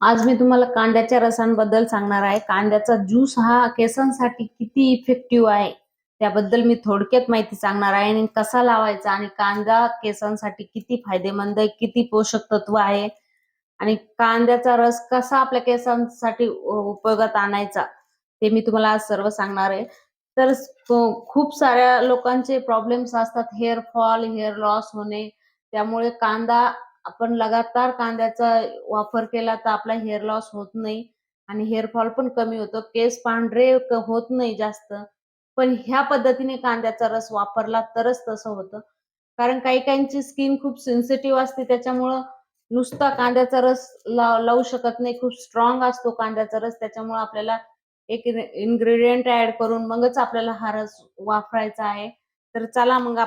आज मी तुम्हाला कांद्याच्या रसांबद्दल सांगणार आहे. कांद्याचा ज्यूस हा केसांसाठी किती इफेक्टिव्ह आहे त्याबद्दल मी थोडक्यात माहिती सांगणार आहे आणि कसा लावायचा आणि कांदा केसांसाठी किती फायदेमंद आहे, किती पोषक तत्व आहे आणि कांद्याचा रस कसा आपल्या केसांसाठी उपयोगात आणायचा ते मी तुम्हाला आज सर्व सांगणार आहे. तर खूप साऱ्या लोकांचे प्रॉब्लेम्स असतात, हेअर फॉल, हेअर लॉस होणे. त्यामुळे कांदा आपण लगातार कांद्याचा वापर केला तर आपला हेअर लॉस होत नाही आणि हेअर फॉल पण कमी होतो. केस पांढरे होत नाही जास्त. पण ह्या पद्धतीने कांद्याचा रस वापरला तरच तसं होतं. कारण काही-काहींची स्किन खूप सेन्सिटिव्ह असते, त्याच्यामुळं नुसता कांद्याचा रस लावू शकत नाही. खूप स्ट्रॉंग असतो कांद्याचा रस, त्याच्यामुळे आपल्याला एक इन्ग्रेडियंट ॲड करून मगच आपल्याला हा रस वापरायचा आहे. तर चला मग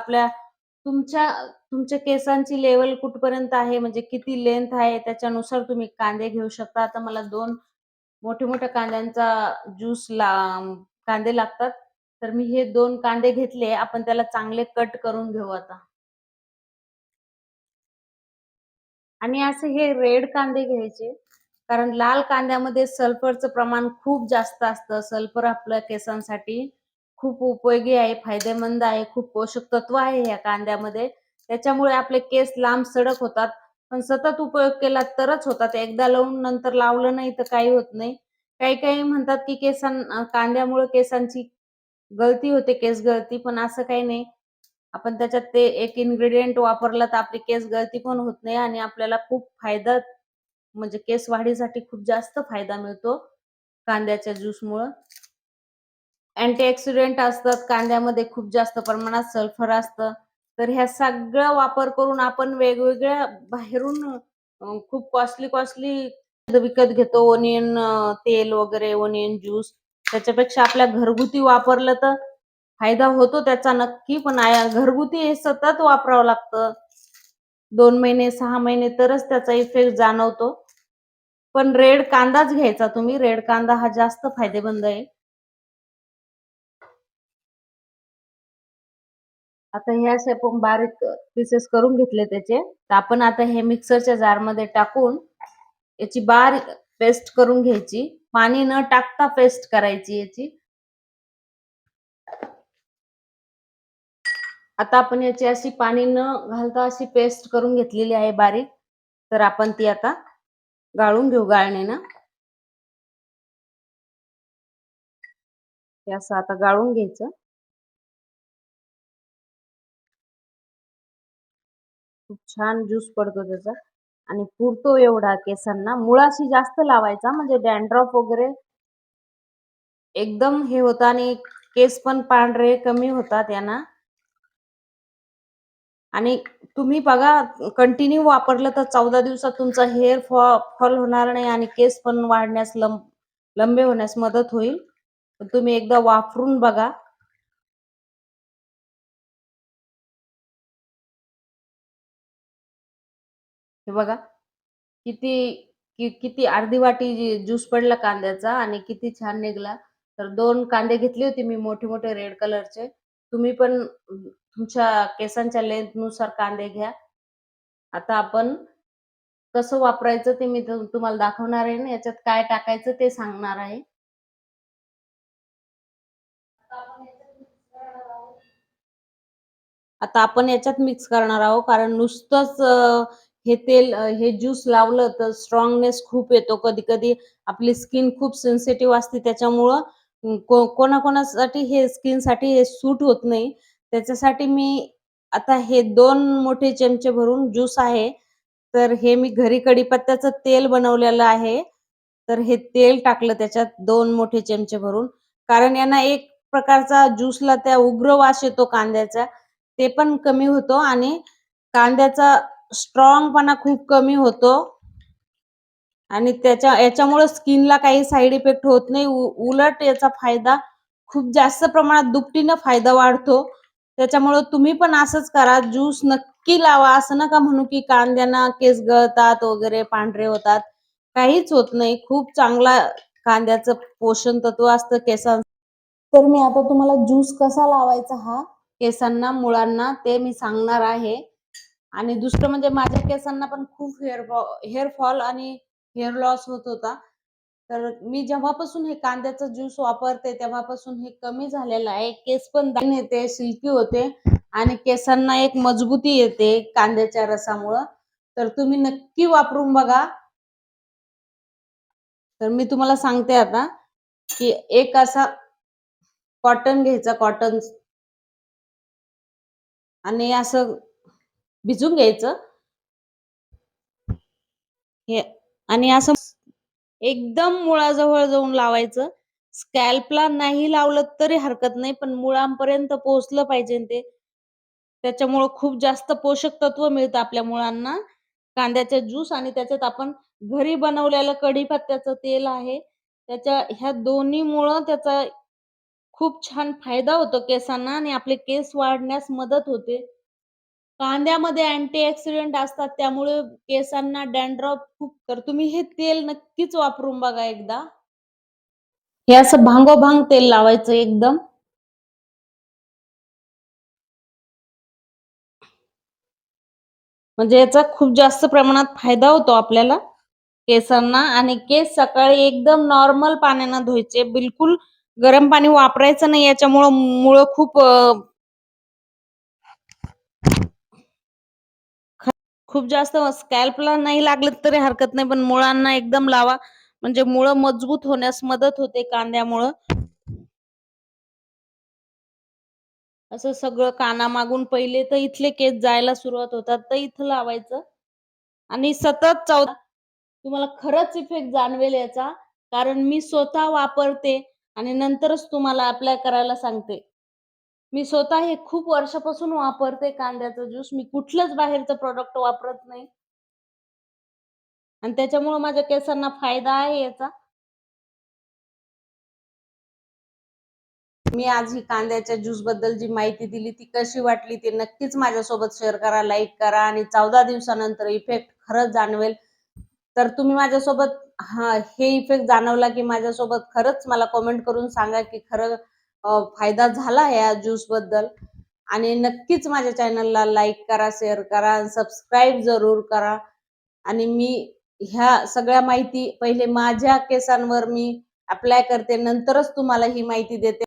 तुमच्या तुमच्या केसांची लेवल कुठपर्यंत आहे, म्हणजे किती लेंथ आहे त्याच्यानुसार तुम्ही कांदे घेऊ शकता. आता मला 2 मोठ्या-मोठ्या कांद्यांचा ज्यूस कांदे लागतात. तर मी हे 2 कांदे घेतले. आपण त्याला चांगले कट करून घेऊ आता. आणि असे हे रेड कांदे घ्यायचे. कारण लाल कांद्यामध्ये सल्फरचं प्रमाण खूप जास्त असतं. सल्फर आपल्या केसांसाठी खूप उपयोगी आहे, फायदेमंद आहे, खूप पोषक तत्व आहे या कांद्यामध्ये. त्याच्यामुळे आपले केस लांब सडक होतात. पण सतत उपयोग केला तरच होतात. एकदा लावून नंतर लावलं नाही तर काही होत नाही. काही-काही म्हणतात की कांद्यामुळे केसांची गळती होते, केस गळती. पण असं काही नाही. आपण त्याच्यात ते एक इन्ग्रीडियंट वापरलं तर आपली केस गळती पण होत नाही आणि आपल्याला खूप फायदा, म्हणजे केस वाढीसाठी खूप जास्त फायदा मिळतो कांद्याच्या ज्यूसमुळं. अँटीऑक्सिडंट असतात कांद्यामध्ये, खूप जास्त प्रमाणात सल्फर असतं. तर ह्या सगळा वापर करून आपण वेगवेगळ्या बाहेरून खूप कॉस्टली विकत घेतो, ओनियन तेल वगैरे, ओनियन ज्यूस. त्याच्यापेक्षा आपल्या घरगुती वापरलं तर फायदा होतो त्याचा नक्की. पण घरगुती हे सतत वापरावं लागतं. 2 महिने, 6 महिने तरच त्याचा इफेक्ट जाणवतो. पण रेड कांदाच घ्यायचा तुम्ही. रेड कांदा हा जास्त फायदेमंद आहे. आता हे असे आपण बारीक पीसेस करून घेतले त्याचे. तर आपण आता हे मिक्सरच्या जारमध्ये टाकून याची बारीक पेस्ट करून घ्यायची. पाणी न टाकता पेस्ट करायची याची. आता आपण याची अशी पाणी न घालता अशी पेस्ट करून घेतलेली आहे बारीक. तर आपण ती आता गाळून घेऊ गाळणीनं. हे असं आता गाळून घ्यायचं. खूप छान ज्यूस पडतो त्याचा आणि पुरतो एवढा केसांना. मुळाशी जास्त लावायचा, म्हणजे डॅन्ड्रफ वगैरे एकदम हे होतं आणि केस पण पांढरे कमी होतात यानं. आणि तुम्ही बघा, कंटिन्यू वापरलं तर 14 दिवसात तुमचा हेअर फॉल होणार नाही आणि केस पण वाढण्यास, लंबे होण्यास मदत होईल. तर तुम्ही एकदा वापरून बघा. हे बघा किती किती अर्धी वाटी ज्यूस पडला कांद्याचा आणि किती छान निघला. तर 2 कांदे घेतले होते मी, मोठे-मोठे रेड कलरचे. तुम्ही पण तुमच्या केसांच्या लेंथनुसार कांदे घ्या. आता आपण कसं वापरायचं ते मी तुम्हाला दाखवणार आहे आणि याच्यात काय टाकायचं ते सांगणार आहे. आता आपण याच्यात मिक्स करणार आहोत, कारण नुसतंच हे ज्यूस लावलं तर स्ट्रॉंगनेस खूप येतो. कधी-कधी आपली स्किन खूप सेन्सिटिव्ह असते, त्याच्यामुळं कोणाकोणासाठी हे स्किनसाठी हे सूट होत नाही. त्याच्यासाठी मी आता हे 2 मोठे चमचे भरून ज्यूस आहे. तर हे मी घरी कढीपत्त्याचं तेल बनवलेलं आहे. तर हे तेल टाकलं त्याच्यात 2 मोठे चमचे भरून. कारण यानं एक प्रकारचा ज्यूसला त्या उग्र वास येतो कांद्याचा, ते पण कमी होतो आणि कांद्याचा स्ट्रॉंगपणा खूप कमी होतो आणि याच्यामुळे स्किनला काही साइड इफेक्ट होत नाही. उलट याचा फायदा खूप जास्त प्रमाणात, दुपटीनं फायदा वाढतो. त्याच्यामुळे तुम्ही पण असंच करा. ज्यूस नक्की लावा. असं नका म्हणू की कांद्यानं केस गळतात वगैरे, पांढरे होतात. काहीच होत नाही. खूप चांगला कांद्याचं पोषण तत्व असतं तर मी आता तुम्हाला ज्यूस कसा लावायचा हा केसांना, मुळांना, ते मी सांगणार आहे. आणि दुसरं म्हणजे माझ्या केसांना पण खूप हेअर फॉल आणि हेअर लॉस होत होता. तर मी जेव्हापासून हे कांद्याचा ज्यूस वापरते तेव्हापासून हे कमी झालेलं आहे. केस पण दाट येते, सिल्की होते आणि केसांना एक मजबूती येते कांद्याच्या रसामुळं. तर तुम्ही नक्की वापरून बघा. तर मी तुम्हाला सांगते आता की एक असा कॉटन घ्यायचा, कॉटन, आणि असं भिजून घ्यायचं हे, आणि असं एकदम मुळाजवळ जाऊन लावायचं. स्कॅल्पला नाही लावलं तरी हरकत नाही, पण मुळांपर्यंत पोहोचलं पाहिजे ते. त्याच्यामुळे खूप जास्त पोषक तत्व मिळतं आपल्या मुळांना कांद्याचा ज्यूस. आणि त्याच्यात आपण घरी बनवलेलं कढीपत्त्याचं तेल आहे, त्याच्या ह्या दोन्हीमुळं त्याचा खूप छान फायदा होतो केसांना आणि आपले केस वाढण्यास मदत होते. कांद्यामध्ये अँटीऑक्सिडंट असतात, त्यामुळे केसांना डॅन्ड्रफ खूप. तर तुम्ही हे तेल नक्कीच वापरून बघा एकदा. हे असं भांगोभांग तेल लावायचं एकदम. म्हणजे याचा खूप जास्त प्रमाणात फायदा होतो आपल्याला केसांना. आणि केस सकाळी एकदम नॉर्मल पाण्याने धुवायचे, बिलकुल गरम पाणी वापरायचं नाही. याच्यामुळे मुळ खूप खूप जास्त स्कॅल्पला नाही लागलं तरी हरकत नाही, पण मुळांना एकदम लावा, म्हणजे मुळ मजबूत होण्यास मदत होते कांद्यामुळं. असं सगळं कानामागून पहिले तर इथले केस जायला सुरुवात होतात, तर इथं लावायचं आणि सतत तुम्हाला खरंच इफेक्ट जाणवेल याचा. कारण मी स्वतः वापरते आणि नंतरच तुम्हाला अप्लाय करायला सांगते. मी स्वतः हे खूप वर्षापासून वापरते कांद्याचं ज्यूस. मी कुठलंच बाहेरचं प्रॉडक्ट वापरत नाही आणि त्याच्यामुळे माझ्या केसांना फायदा आहे याचा. मी आज ही कांद्याच्या ज्यूस बद्दल जी माहिती दिली ती कशी वाटली ते नक्कीच माझ्यासोबत शेअर करा, लाईक करा, आणि 14 दिवसानंतर इफेक्ट खरंच जाणवेल. तर तुम्ही माझ्यासोबत हे इफेक्ट जाणवला की माझ्यासोबत खरंच मला कमेंट करून सांगा की खरं फायदा झाला या ज्यूस बद्दल. आणि नक्कीच माझ्या चॅनलला लाईक करा, शेअर करा, सबस्क्राईब जरूर करा. आणि मी ह्या सगळ्या माहिती पहिले माझ्या केसांवर मी अप्लाय करते, नंतरच तुम्हाला ही माहिती देते.